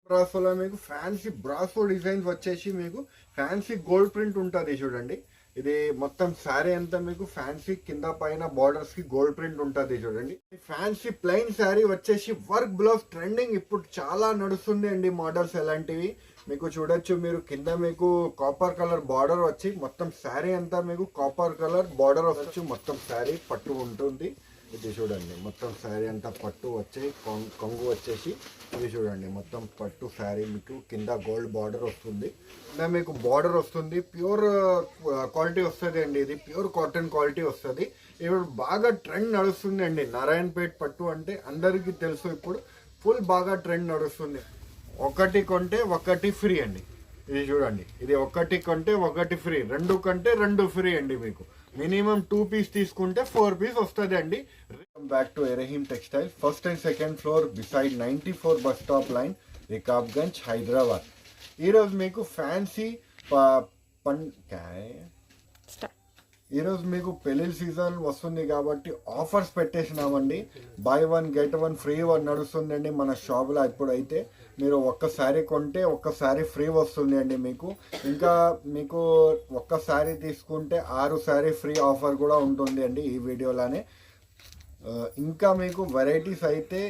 బ్రాసోలో మీకు fancy brasso designs వచ్చేసి మీకు ఫ్యాన్సీ గోల్డ్ ప్రింట్ ఉంటుంది చూడండి. ఇది మొత్తం శారీ అంతా మీకు ఫ్యాన్సీ కింద పైన బార్డర్స్ కి గోల్డ్ ప్రింట్ ఉంటుంది చూడండి. ఫ్యాన్సీ ప్లెయిన్ శారీ వచ్చేసి వర్క్ బ్లౌజ్ ట్రెండింగ్ ఇప్పుడు చాలా నడుస్తుంది అండి. మోడల్స్ ఎలాంటివి మీకు చూడొచ్చు. మీరు కింద మీకు కాపర్ కలర్ బార్డర్ వచ్చి మొత్తం శారీ అంతా మీకు కాపర్ కలర్ బార్డర్ వచ్చి మొత్తం శారీ పట్టు ఉంటుంది. ఇది చూడండి మొత్తం శారీ అంతా పట్టు వచ్చి కొంగు వచ్చేసి ఇది చూడండి మొత్తం పట్టు శారీ మీకు కింద గోల్డ్ బార్డర్ వస్తుంది. మీకు బార్డర్ వస్తుంది, ప్యూర్ క్వాలిటీ వస్తుంది అండి. ఇది ప్యూర్ కాటన్ క్వాలిటీ వస్తుంది. ఇప్పుడు బాగా ట్రెండ్ నడుస్తుంది అండి. నారాయణపేట్ పట్టు అంటే అందరికీ తెలుసు, ఇప్పుడు ఫుల్ బాగా ట్రెండ్ నడుస్తుంది. ఒకటి కొంటే ఒకటి ఫ్రీ అండి. ఇది చూడండి, ఇది ఒకటి కొంటే ఒకటి ఫ్రీ, రెండు కొంటే రెండు ఫ్రీ అండి. మీకు మినిమం 2 పీస్ తీసుకుంటే 4 పీస్ వస్తుంది అండి. బ్యాక్ టు ఎరహీమ్ textile, first and second floor beside 94 bus stop line, Rikabganj, Hyderabad. ఈరోజు మీకు ఫ్యాన్సీ ఈరోజు మీకు పెళ్లి సీజన్ వస్తుంది కాబట్టి ఆఫర్స్ పెట్టేసినామండి. బై 1 గెట్ 1 ఫ్రీ 1 నడుస్తుందండి మన షాప్లో. ఇప్పుడైతే మీరు ఒక్కసారి కొంటే ఒక్కసారి ఫ్రీ వస్తుంది అండి మీకు. ఇంకా మీకు ఒక్కసారి తీసుకుంటే 6 సారీ ఫ్రీ ఆఫర్ కూడా ఉంటుంది అండి ఈ వీడియోలోనే. ఇంకా మీకు వెరైటీస్ అయితే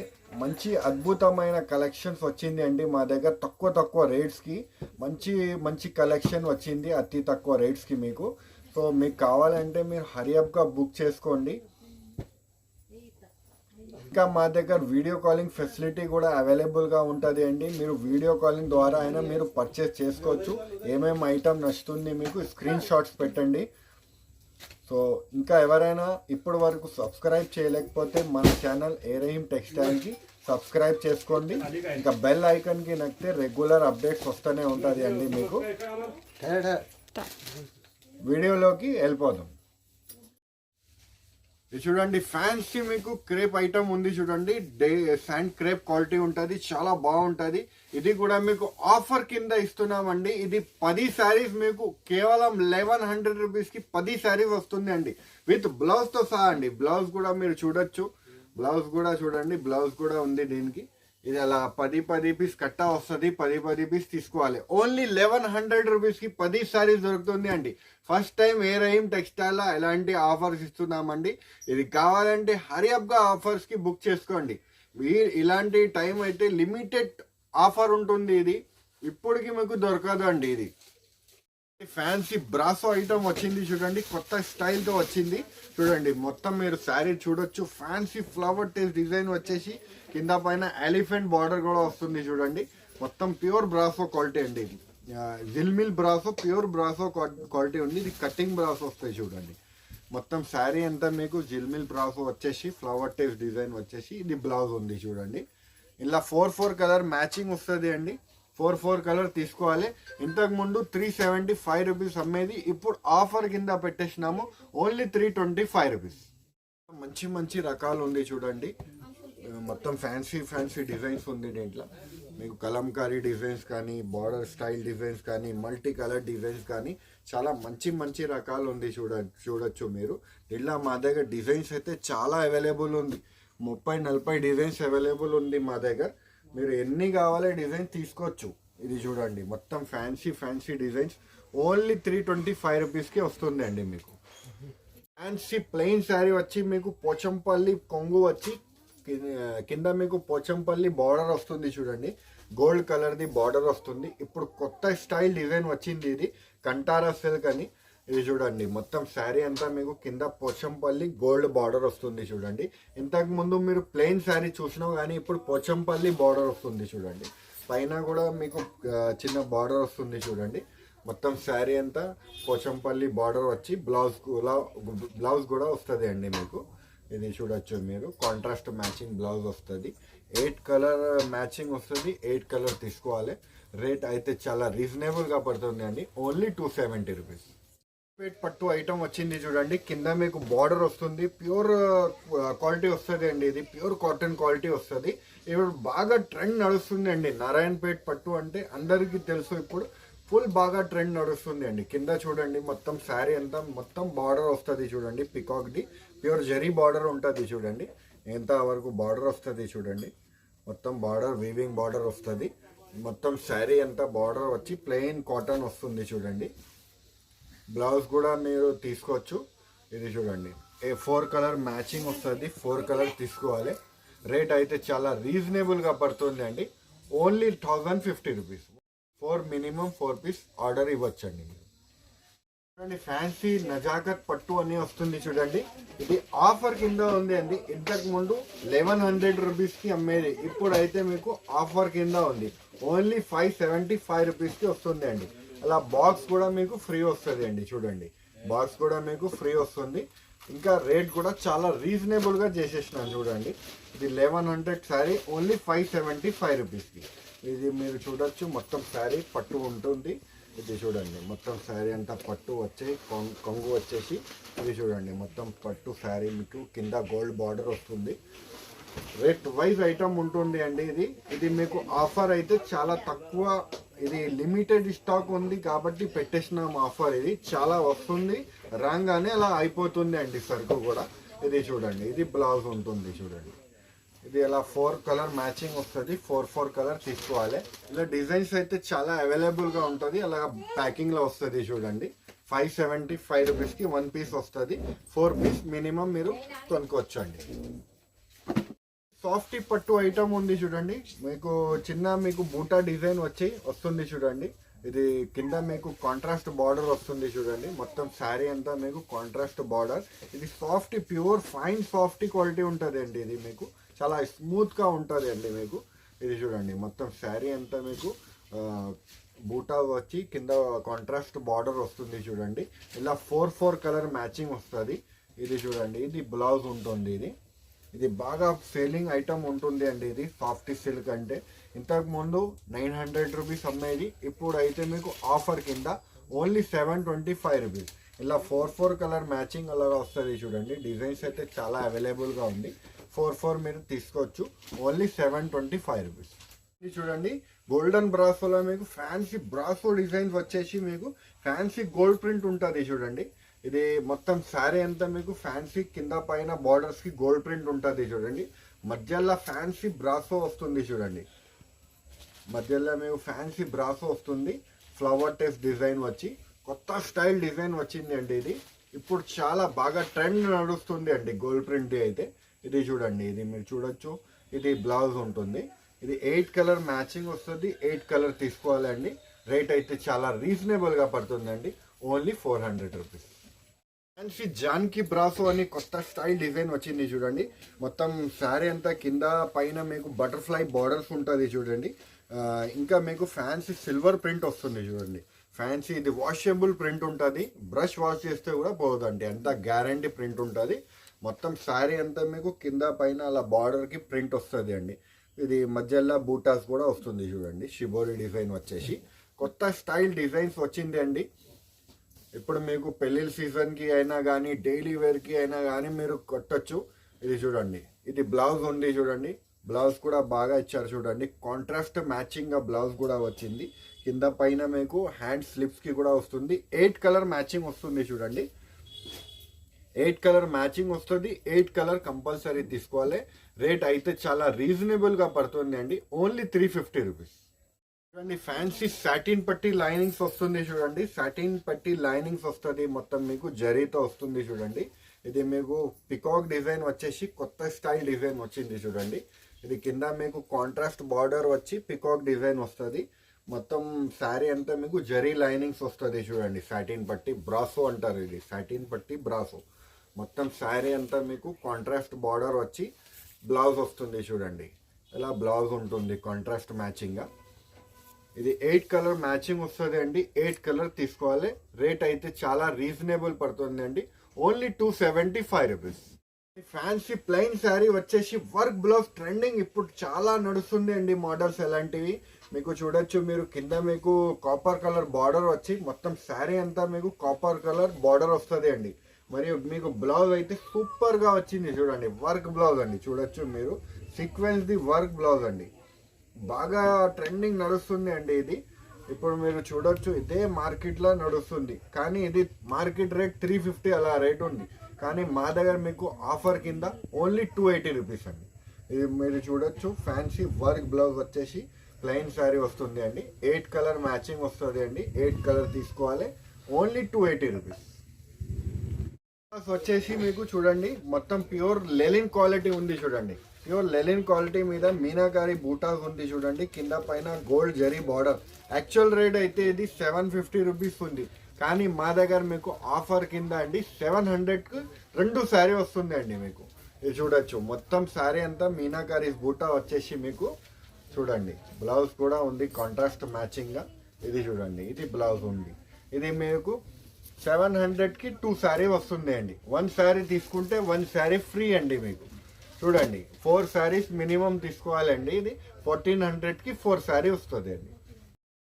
మంచి అద్భుతమైన కలెక్షన్స్ వచ్చింది అండి మా దగ్గర. తక్కువ రేట్స్కి మంచి మంచి కలెక్షన్ వచ్చింది అతి తక్కువ రేట్స్కి మీకు. సో మీకు కావాలంటే మీరు హరియప్గా బుక్ చేసుకోండి. ఇంకా మా దగ్గర వీడియో కాలింగ్ ఫెసిలిటీ కూడా అవైలబుల్గా ఉంటుంది అండి. మీరు వీడియో కాలింగ్ ద్వారా అయినా మీరు పర్చేస్ చేసుకోవచ్చు. ఏమేమి ఐటమ్ నచ్చుతుంది మీకు స్క్రీన్ షాట్స్ పెట్టండి. సో ఇంకా ఎవరైనా ఇప్పటి వరకు సబ్స్క్రైబ్ చేయలేకపోతే మన ఛానల్ ఎరహీమ్ టెక్స్టైల్కి సబ్స్క్రైబ్ చేసుకోండి. ఇంకా బెల్ ఐకాన్కి నొక్కితే రెగ్యులర్ అప్డేట్స్ వస్తూనే ఉంటుంది అండి మీకు. వీడియోలోకి వెళ్ళిపోదాం. ఇది చూడండి ఫ్యాన్సీ మీకు క్రేప్ ఐటమ్ ఉంది చూడండి. శాండ్ క్రేప్ క్వాలిటీ ఉంటుంది, చాలా బాగుంటుంది. ఇది కూడా మీకు ఆఫర్ కింద ఇస్తున్నామండి. ఇది 10 శారీస్ మీకు కేవలం 1100 రూపీస్కి 10 శారీస్ వస్తుంది అండి, విత్ బ్లౌజ్తో సహా అండి. బ్లౌజ్ కూడా మీరు చూడొచ్చు, బ్లౌజ్ కూడా చూడండి, బ్లౌజ్ కూడా ఉంది దీనికి. ఇది అలా 10 పీస్ కట్టా వస్తుంది, 10 పీస్ తీసుకోవాలి. ఓన్లీ 1100 రూపీస్కి 10 శారీస్ దొరుకుతుంది అండి. ఫస్ట్ టైం ఎరహీమ్ టెక్స్టైల్లో ఎలాంటి ఆఫర్స్ ఇస్తున్నామండి. ఇది కావాలంటే హరియప్గా ఆఫర్స్కి బుక్ చేసుకోండి. ఇలాంటి టైం అయితే లిమిటెడ్ ఆఫర్ ఉంటుంది. ఇది ఇప్పటికి మీకు దొరకదు అండి. ఇది ఫ్యాన్సీ బ్రాసో ఐటమ్ వచ్చింది చూడండి, కొత్త స్టైల్తో వచ్చింది చూడండి. మొత్తం మీరు శారీ చూడొచ్చు. ఫ్యాన్సీ ఫ్లవర్ టేస్ట్ డిజైన్ వచ్చేసి కింద పైన ఎలిఫెంట్ బార్డర్ కూడా వస్తుంది చూడండి. మొత్తం ప్యూర్ బ్రాసో క్వాలిటీ అండి. జిల్మిల్ బ్రాసో, ప్యూర్ బ్రాసో క్వాలిటీ ఉంది. ఇది కటింగ్ బ్రాసో వస్తాయి చూడండి. మొత్తం శారీ అంతా మీకు జిల్మిల్ బ్రాసో వచ్చేసి ఫ్లవర్ టేస్ట్ డిజైన్ వచ్చేసి ఇది బ్లౌజ్ ఉంది చూడండి. ఇలా 4 కలర్ మ్యాచింగ్ వస్తుంది అండి. 4 కలర్ తీసుకోవాలి. ఇంతకు ముందు 375 రూపీస్ అమ్మేది, ఇప్పుడు ఆఫర్ కింద పెట్టేసినాము ఓన్లీ 325 రూపీస్. మంచి రకాలు ఉంది చూడండి. మొత్తం ఫ్యాన్సీ డిజైన్స్ ఉంది దీంట్లో. మీకు కలంకారీ డిజైన్స్ కానీ, బార్డర్ స్టైల్ డిజైన్స్ కానీ, మల్టీ కలర్ డిజైన్స్ కానీ చాలా మంచి రకాలు ఉంది చూడొచ్చు మీరు. ఇలా మా దగ్గర డిజైన్స్ అయితే చాలా అవైలబుల్ ఉంది. 30-40 డిజైన్స్ అవైలబుల్ ఉంది మా దగ్గర. మీరు ఎన్ని కావాలో డిజైన్ తీసుకోవచ్చు. ఇది చూడండి మొత్తం ఫ్యాన్సీ డిజైన్స్ ఓన్లీ 325 రూపీస్కి వస్తుంది అండి మీకు. ఫ్యాన్సీ ప్లెయిన్ శారీ వచ్చి మీకు పోచంపల్లి కొంగు వచ్చి కింద మీకు పోచంపల్లి బార్డర్ వస్తుంది చూడండి. గోల్డ్ కలర్ది బార్డర్ వస్తుంది. ఇప్పుడు కొత్త స్టైల్ డిజైన్ వచ్చింది, ఇది కంటారా సిల్క్ అని. ఇది చూడండి మొత్తం శారీ అంతా మీకు కింద పోచంపల్లి గోల్డ్ బార్డర్ వస్తుంది చూడండి. ఇంతకు ముందు మీరు ప్లెయిన్ శారీ చూసినా కానీ ఇప్పుడు పోచంపల్లి బార్డర్ వస్తుంది చూడండి. పైన కూడా మీకు చిన్న బార్డర్ వస్తుంది చూడండి. మొత్తం శారీ అంతా పోచంపల్లి బార్డర్ వచ్చి బ్లౌజ్ కూడా వస్తుంది అండి మీకు. ఇది చూడొచ్చు మీరు, కాంట్రాస్ట్ మ్యాచింగ్ బ్లౌజ్ వస్తుంది. 8 కలర్ మ్యాచింగ్ వస్తుంది. 8 కలర్ తీసుకోవాలి. రేట్ అయితే చాలా రీజనబుల్గా పడుతుంది అండి, ఓన్లీ 270 రూపీస్. పట్టు ఐటమ్ వచ్చింది చూడండి. కింద మీకు బార్డర్ వస్తుంది, ప్యూర్ క్వాలిటీ వస్తుంది అండి. ఇది ప్యూర్ కాటన్ క్వాలిటీ వస్తుంది. ఇప్పుడు బాగా ట్రెండ్ నడుస్తుంది అండి. నారాయణపేట్ పట్టు అంటే అందరికీ తెలుసు, ఇప్పుడు ఫుల్ బాగా ట్రెండ్ నడుస్తుంది అండి. కింద చూడండి మొత్తం శారీ అంతా మొత్తం బార్డర్ వస్తుంది చూడండి. పికాక్ది ప్యూర్ జరీ బార్డర్ ఉంటుంది చూడండి. ఎంత వరకు బార్డర్ వస్తుంది చూడండి. మొత్తం బార్డర్ వీవింగ్ బార్డర్ వస్తుంది. మొత్తం శారీ అంతా బార్డర్ వచ్చి ప్లెయిన్ కాటన్ వస్తుంది చూడండి. బ్లౌజ్ కూడా మీరు తీసుకోవచ్చు. ఇది చూడండి, 4 కలర్ మ్యాచింగ్ వస్తుంది. 4 కలర్ తీసుకోవాలి. రేట్ అయితే చాలా రీజనబుల్గా పడుతుంది అండి. Only 1050 rupees. 4 minimum 4 piece order ఇవ్వచ్చండి. చూడండి, ఫ్యాన్సీ నజాకత్ పట్టు అని వస్తుంది చూడండి. ఇది ఆఫర్ కింద ఉంది అండి. ఇంతకు ముందు 1100 రూపీస్కి అమ్మేది, ఇప్పుడు అయితే మీకు ఆఫర్ కింద ఉంది. ఓన్లీ 575 రూపీస్కి వస్తుంది అండి. అలా బాక్స్ కూడా మీకు ఫ్రీ వస్తుంది అండి. చూడండి, బాక్స్ కూడా మీకు ఫ్రీ వస్తుంది. ఇంకా రేట్ కూడా చాలా రీజనబుల్గా చేసేసినాను చూడండి. ఇది 1100 శారీ ఓన్లీ 575 రూపీస్కి. ఇది మీరు చూడొచ్చు, మొత్తం శారీ పట్టు ఉంటుంది. ఇది చూడండి, మొత్తం శారీ అంతా పట్టు వచ్చి కొంగు వచ్చేసి ఇది చూడండి, మొత్తం పట్టు శారీ మీకు కింద గోల్డ్ బార్డర్ వస్తుంది. రేట్ వైజ్ ఐటమ్ ఉంటుంది అండి. ఇది మీకు ఆఫర్ అయితే చాలా తక్కువ. ఇది లిమిటెడ్ స్టాక్ ఉంది కాబట్టి పెట్టేసినాం ఆఫర్. ఇది చాలా వస్తుంది, రాగానే అలా అయిపోతుంది అండి సరుకు కూడా. ఇది చూడండి, ఇది బ్లౌజ్ ఉంటుంది చూడండి. ఇది అలా 4 కలర్ మ్యాచింగ్ వస్తుంది. 4 కలర్ తీసుకోవాలి. ఇలా డిజైన్స్ అయితే చాలా అవైలబుల్గా ఉంటుంది. అలా ప్యాకింగ్లో వస్తుంది చూడండి. 575 రూపీస్కి 1 పీస్ వస్తుంది. 4 పీస్ మినిమం మీరు కొనుక్కోవచ్చండి. సాఫ్టీ పట్టు ఐటమ్ ఉంది చూడండి. మీకు బూటా డిజైన్ వస్తుంది చూడండి. ఇది కింద మీకు కాంట్రాస్ట్ బార్డర్ వస్తుంది చూడండి. మొత్తం శారీ అంతా మీకు కాంట్రాస్ట్ బార్డర్. ఇది soft pure fine softy quality ఉంటుంది అండి. ఇది మీకు చాలా స్మూత్గా ఉంటుంది అండి మీకు. ఇది చూడండి, మొత్తం శారీ అంతా మీకు బూటా వచ్చి కింద కాంట్రాస్ట్ బార్డర్ వస్తుంది చూడండి. ఇలా 4 కలర్ మ్యాచింగ్ వస్తుంది. ఇది చూడండి, ఇది బ్లౌజ్ ఉంటుంది. ఇది బాగా సేలింగ్ ఐటమ్ ఉంటుంది అండి. ఇది సాఫ్టీ సిల్క్ అంటే ఇంతకు ముందు 900 రూపీస్ అమ్మేది, ఇప్పుడు అయితే మీకు ఆఫర్ కింద ఓన్లీ 725 రూపీస్. ఇలా 4 కలర్ మ్యాచింగ్ అలాగా వస్తుంది చూడండి. డిజైన్స్ అయితే చాలా అవైలబుల్గా ఉంది. 4 మీరు తీసుకోవచ్చు. Only 725 rupees. ఇది చూడండి, గోల్డెన్ బ్రాసోలో మీకు ఫ్యాన్సీ బ్రాసో డిజైన్స్ వచ్చేసి మీకు ఫ్యాన్సీ గోల్డ్ ప్రింట్ ఉంటుంది చూడండి. ఇది మొత్తం శారీ అంతా మీకు ఫ్యాన్సీ కింద పైన బార్డర్స్ కి గోల్డ్ ప్రింట్ ఉంటుంది చూడండి. మధ్యలో ఫ్యాన్సీ బ్రాసో వస్తుంది చూడండి. మధ్యలో మీకు ఫ్యాన్సీ బ్రాసో వస్తుంది. ఫ్లవర్ టెస్ట్ డిజైన్ వచ్చి కొత్త స్టైల్ డిజైన్ వచ్చింది అండి. ఇది ఇప్పుడు చాలా బాగా ట్రెండ్ నడుస్తుంది అండి గోల్డ్ ప్రింట్ అయితే. ఇది చూడండి, ఇది మీరు చూడొచ్చు. ఇది బ్లౌజ్ ఉంటుంది. ఇది 8 కలర్ మ్యాచింగ్ వస్తుంది. 8 కలర్ తీసుకోవాలండి. రేట్ అయితే చాలా రీజనబుల్గా పడుతుందండి. Only 400 rupees. ఫ్యాన్సీ జాన్కి బ్రాసో అని కొత్త స్టైల్ డిజైన్ వచ్చింది చూడండి. మొత్తం శారీ అంతా కింద పైన మీకు బటర్ఫ్లై బార్డర్స్ ఉంటుంది చూడండి. ఇంకా మీకు ఫ్యాన్సీ సిల్వర్ ప్రింట్ వస్తుంది చూడండి. ఫ్యాన్సీ ఇది వాషబుల్ ప్రింట్ ఉంటుంది. బ్రష్ వాష్ చేస్తే కూడా పోదండి, అంత గ్యారంటీ ప్రింట్ ఉంటుంది. మొత్తం శారీ అంతా మీకు కింద పైన అలా బార్డర్కి ప్రింట్ వస్తుంది అండి. ఇది మధ్యలో బూటాస్ కూడా వస్తుంది చూడండి. షిబోరి డిజైన్ వచ్చేసి కొత్త స్టైల్ డిజైన్స్ వచ్చింది అండి. ఇప్పుడు మీకు పెళ్ళిళ్ళ సీజన్కి అయినా కానీ డైలీ వేర్కి అయినా కానీ మీరు కొట్టచ్చు. ఇది చూడండి, ఇది బ్లౌజ్ ఉంది చూడండి. బ్లౌజ్ కూడా బాగా ఇచ్చారు చూడండి. కాంట్రాస్ట్ మ్యాచింగ్గా బ్లౌజ్ కూడా వచ్చింది. కింద పైన మీకు హ్యాండ్ స్లిప్స్కి కూడా వస్తుంది. 8 కలర్ మ్యాచింగ్ వస్తుంది చూడండి. 8 కలర్ మ్యాచింగ్ వస్తుంది. 8 కలర్ కంపల్సరీ తీసుకోవాలి. రేట్ అయితే చాలా రీజనబుల్గా పడుతుంది అండి. Only 350 rupees. చూడండి, ఫ్యాన్సీ సాటిన్ పట్టి లైనింగ్స్ వస్తుంది చూడండి. సాటిన్ పట్టి లైనింగ్స్ వస్తుంది, మొత్తం మీకు జరీతో వస్తుంది చూడండి. ఇది మీకు పికాక్ డిజైన్ వచ్చేసి కొత్త స్టైల్ డిజైన్ వచ్చింది చూడండి. ఇది కింద మీకు కాంట్రాస్ట్ బార్డర్ వచ్చి పికాక్ డిజైన్ వస్తుంది. మొత్తం శారీ అంతా మీకు జరీ లైనింగ్స్ వస్తుంది చూడండి. సాటిన్ పట్టి బ్రాసో అంటారు. ఇది సాటిన్ పట్టి బ్రాసో. మొత్తం శారీ అంతా మీకు కాంట్రాస్ట్ బార్డర్ వచ్చి బ్లౌజ్ వస్తుంది చూడండి. ఇలా బ్లౌజ్ ఉంటుంది కాంట్రాస్ట్ మ్యాచింగ్గా. ఇది 8 కలర్ మ్యాచింగ్ వస్తుంది అండి. 8 కలర్ తీసుకోవాలి. రేట్ అయితే చాలా రీజనబుల్ పడుతుంది అండి. Only 275 rupees. Fancy plain sari వచ్చేసి వర్క్ బ్లౌజ్ ట్రెండింగ్ ఇప్పుడు చాలా నడుస్తుంది అండి. మోడల్స్ ఎలాంటివి మీకు చూడొచ్చు. మీరు కింద మీకు కాపర్ కలర్ బార్డర్ వచ్చి మొత్తం శారీ అంతా మీకు కాపర్ కలర్ బార్డర్ వస్తుంది అండి. మరియు మీకు బ్లౌజ్ అయితే సూపర్గా వచ్చింది చూడండి. వర్క్ బ్లౌజ్ అండి, చూడొచ్చు మీరు. సీక్వెన్స్ ది వర్క్ బ్లౌజ్ అండి. బాగా ట్రెండింగ్ నడుస్తుంది అండి. ఇది ఇప్పుడు మీరు చూడొచ్చు, ఇదే మార్కెట్లో నడుస్తుంది. కానీ ఇది మార్కెట్ రేట్ 350 అలా రేట్ ఉంది. కానీ మా దగ్గర మీకు ఆఫర్ కింద ఓన్లీ 280 రూపీస్ అండి. ఇది మీరు చూడొచ్చు. ఫ్యాన్సీ వర్క్ బ్లౌజ్ వచ్చేసి ప్లెయిన్ శారీ వస్తుంది అండి. 8 కలర్ మ్యాచింగ్ వస్తుంది అండి. 8 కలర్ తీసుకోవాలి. Only 280 rupees. వచ్చేసి మీకు చూడండి మొత్తం ప్యూర్ లెలిన్ క్వాలిటీ ఉంది చూడండి. ప్యూర్ లెలిన్ క్వాలిటీ మీద మీనాకారి బూటాస్ ఉంది చూడండి. కింద పైన gold zari border. Actual rate అయితే ఇది 750 రూపీస్ ఉంది. కానీ మా దగ్గర మీకు ఆఫర్ కింద అండి 700కు 2 శారీ వస్తుంది అండి. మీకు ఇది చూడొచ్చు. మొత్తం శారీ అంతా మీనాకారి బూటా వచ్చేసి మీకు చూడండి. బ్లౌజ్ కూడా ఉంది కాంట్రాస్ట్ మ్యాచింగ్గా. ఇది చూడండి, ఇది బ్లౌజ్ ఉంది. ఇది మీకు 700కి 2 శారీ వస్తుంది అండి. 1 శారీ తీసుకుంటే 1 శారీ ఫ్రీ అండి. మీకు చూడండి 4 శారీస్ మినిమం తీసుకోవాలండి. ఇది 1400కి 4 శారీ వస్తుంది అండి.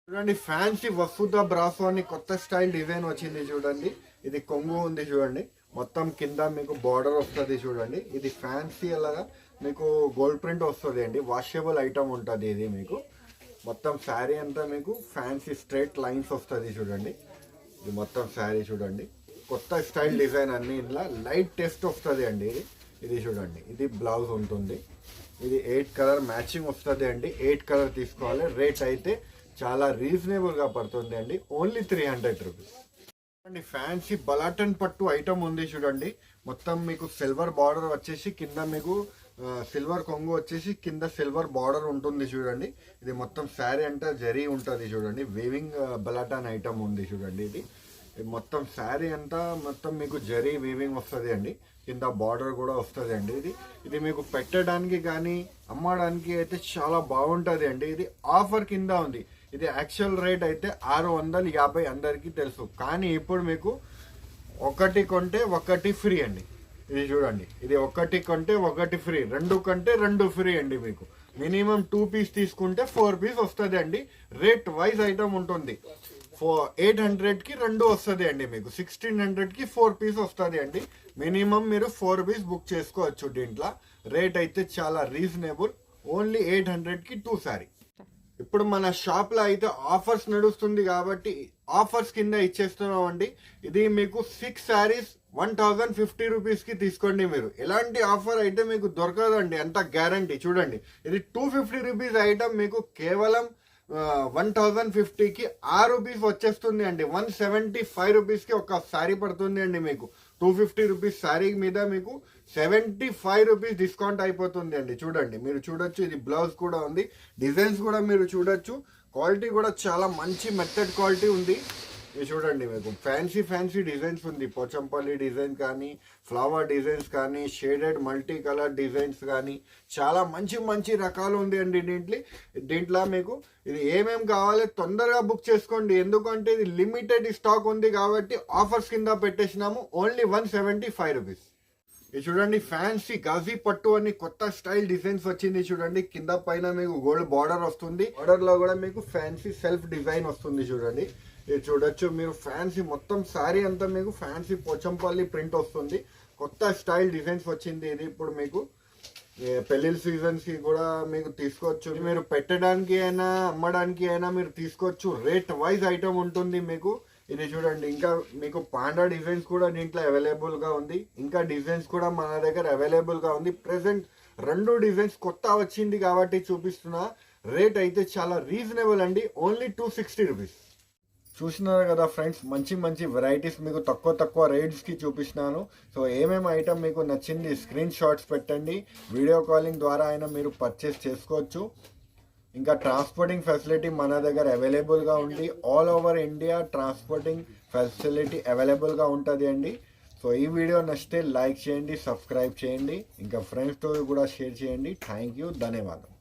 చూడండి ఫ్యాన్సీ వఫూదా బ్రాసో అని కొత్త స్టైల్ డిజైన్ వచ్చింది చూడండి. ఇది కొంగు ఉంది చూడండి. మొత్తం కింద మీకు బార్డర్ వస్తుంది చూడండి. ఇది ఫ్యాన్సీ అలాగా మీకు గోల్డ్ ప్రింట్ వస్తుంది అండి. వాషబుల్ ఐటమ్ ఉంటుంది ఇది. మీకు మొత్తం శారీ అంతా మీకు ఫ్యాన్సీ స్ట్రైట్ లైన్స్ వస్తుంది చూడండి. ఇది మొత్తం శారీ చూడండి. కొత్త స్టైల్ డిజైన్ అన్ని ఇలా లైట్ టెస్ట్ వస్తుంది అండి. ఇది చూడండి, ఇది బ్లౌజ్ ఉంటుంది. ఇది 8 కలర్ మ్యాచింగ్ వస్తుంది అండి. 8 కలర్ తీసుకోవాలి. రేట్ అయితే చాలా రీజనబుల్గా పడుతుంది అండి. ఓన్లీ 300 రూపీస్ అండి. ఫ్యాన్సీ బలాటన్ పట్టు ఐటమ్ ఉంది చూడండి. మొత్తం మీకు సిల్వర్ బార్డర్ వచ్చేసి కింద మీకు సిల్వర్ కొంగు వచ్చేసి కింద సిల్వర్ బార్డర్ ఉంటుంది చూడండి. ఇది మొత్తం శారీ అంతా జరీ ఉంటుంది చూడండి. వీవింగ్ బలాటన్ ఐటమ్ ఉంది చూడండి. ఇది మొత్తం శారీ అంతా మొత్తం మీకు జరీ వీవింగ్ వస్తుంది అండి. కింద బార్డర్ కూడా వస్తుంది అండి. ఇది మీకు పెట్టడానికి కానీ అమ్మడానికి అయితే చాలా బాగుంటుంది అండి. ఇది ఆఫర్ కింద ఉంది. ఇది యాక్చువల్ రేట్ అయితే 650 అందరికీ తెలుసు. కానీ ఇప్పుడు మీకు 1 కొంటే 1 ఫ్రీ అండి. ఇది చూడండి, ఇది 1 కొంటే 1 ఫ్రీ, 2 కొంటే 2 ఫ్రీ అండి. మీకు మినిమం 2 పీస్ తీసుకుంటే 4 పీస్ వస్తుంది అండి. రేట్ వైజ్ ఐటమ్ ఉంటుంది. 800కి 2 వస్తుంది అండి. మీకు 1600కి 4 పీస్ వస్తుంది అండి. మినిమం మీరు 4 పీస్ బుక్ చేసుకోవచ్చు దీంట్లో. రేట్ అయితే చాలా రీజనబుల్. ఓన్లీ 800కి 2 శారీ. ఇప్పుడు మన షాప్లో అయితే ఆఫర్స్ నడుస్తుంది కాబట్టి ఆఫర్స్ కింద ఇచ్చేస్తున్నాం అండి. ఇది మీకు 6 శారీస్ 1050 రూపీస్కి తీసుకోండి. మీరు ఎలాంటి ఆఫర్ అయితే మీకు దొరకదండి, అంత గ్యారంటీ. చూడండి, ఇది 250 రూపీస్ ఐటమ్ మీకు కేవలం 1050కి 6 రూపీస్ వచ్చేస్తుంది అండి. 175 రూపీస్కి ఒక శారీ పడుతుంది అండి. మీకు 250 రూపీస్ శారీ మీద మీకు 75 రూపీస్ డిస్కౌంట్ అయిపోతుంది అండి. చూడండి, మీరు చూడొచ్చు. ఇది బ్లౌజ్ కూడా ఉంది. డిజైన్స్ కూడా మీరు చూడొచ్చు. క్వాలిటీ కూడా చాలా మంచి మెథడ్ క్వాలిటీ ఉంది. ఇది చూడండి, మీకు ఫ్యాన్సీ డిజైన్స్ ఉంది. పోచంపల్లి డిజైన్ కానీ, ఫ్లవర్ డిజైన్స్ కానీ, షేడెడ్ మల్టీ కలర్ డిజైన్స్ కానీ చాలా మంచి రకాలు ఉంది అండి. దీంట్లో మీకు ఇది ఏమేమి కావాలి తొందరగా బుక్ చేసుకోండి. ఎందుకంటే ఇది లిమిటెడ్ స్టాక్ ఉంది కాబట్టి ఆఫర్స్ కింద పెట్టేసినాము. Only 175 rupees. ఇది చూడండి, ఫ్యాన్సీ గాజీ పట్టు అని కొత్త స్టైల్ డిజైన్స్ వచ్చింది చూడండి. కింద పైన మీకు గోల్డ్ బార్డర్ వస్తుంది. బార్డర్ లో కూడా మీకు ఫ్యాన్సీ సెల్ఫ్ డిజైన్ వస్తుంది చూడండి. ఇది చూడొచ్చు మీరు. ఫ్యాన్సీ మొత్తం శారీ అంతా మీకు ఫ్యాన్సీ పోచంపల్లి ప్రింట్ వస్తుంది. కొత్త స్టైల్ డిజైన్స్ వచ్చింది. ఇది ఇప్పుడు మీకు పెళ్లి సీజన్స్ కి కూడా మీకు తీసుకోవచ్చు. మీరు పెట్టడానికి అయినా అమ్మడానికి అయినా మీరు తీసుకోవచ్చు. రేట్ వైజ్ ఐటమ్ ఉంటుంది మీకు. ఇది చూడండి, ఇంకా మీకు పాండా డిజైన్స్ కూడా దీంట్లో అవైలబుల్ గా ఉంది. ఇంకా డిజైన్స్ కూడా మన దగ్గర అవైలబుల్ గా ఉంది. ప్రెసెంట్ 2 డిజైన్స్ కొత్త వచ్చింది కాబట్టి చూపిస్తున్నా. రేట్ అయితే చాలా రీజనబుల్ అండి. Only 260 rupees. చూసినారు కదా ఫ్రెండ్స్, మంచి వెరైటీస్ మీకు తక్కువ రేట్స్కి చూపిస్తున్నాను. సో ఏమేమి ఐటమ్ మీకు నచ్చింది స్క్రీన్ షాట్స్ పెట్టండి. వీడియో కాలింగ్ ద్వారా అయినా మీరు పర్చేస్ చేసుకోవచ్చు. ఇంకా ట్రాన్స్పోర్టింగ్ ఫెసిలిటీ మన దగ్గర అవైలబుల్గా ఉంది. All over India transporting facility అవైలబుల్గా ఉంటుంది అండి. సో ఈ వీడియో నచ్చితే లైక్ చేయండి, సబ్స్క్రైబ్ చేయండి, ఇంకా ఫ్రెండ్స్తో కూడా షేర్ చేయండి. థ్యాంక్ యూ, ధన్యవాదాలు.